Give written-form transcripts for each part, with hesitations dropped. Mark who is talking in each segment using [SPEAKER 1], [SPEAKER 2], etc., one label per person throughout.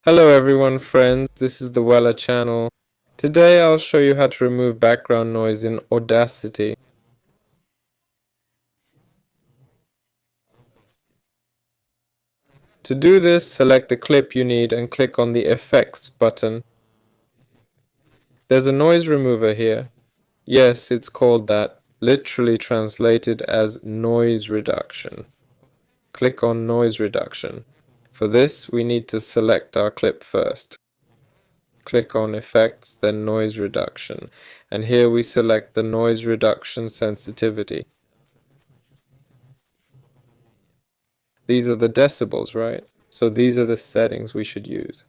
[SPEAKER 1] Hello everyone friends, this is the Wella channel. Today I'll show you how to remove background noise in Audacity. To do this, select the clip you need and click on the Effects button. There's a noise remover here. Yes, it's called that, literally translated as noise reduction. Click on Noise Reduction. For this, we need to select our clip first. Click on Effects, then Noise Reduction, and here we select the Noise Reduction Sensitivity. These are the decibels, right? So these are the settings we should use.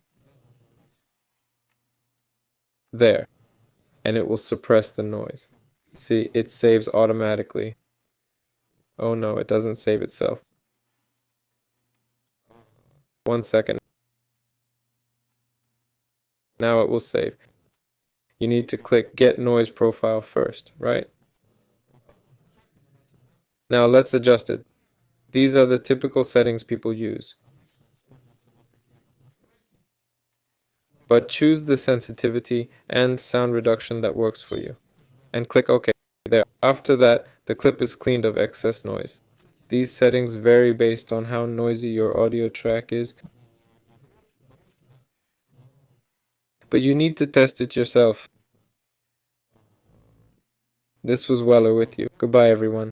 [SPEAKER 1] There, and it will suppress the noise. See, it saves automatically. Oh no, it doesn't save itself. 1 second. Now it will save. You need to click Get Noise Profile first, right? Now let's adjust it. These are the typical settings people use. But choose the sensitivity and sound reduction that works for you. And click OK there. After that, the clip is cleaned of excess noise. These settings vary based on how noisy your audio track is, but you need to test it yourself. This was Weller with you. Goodbye everyone.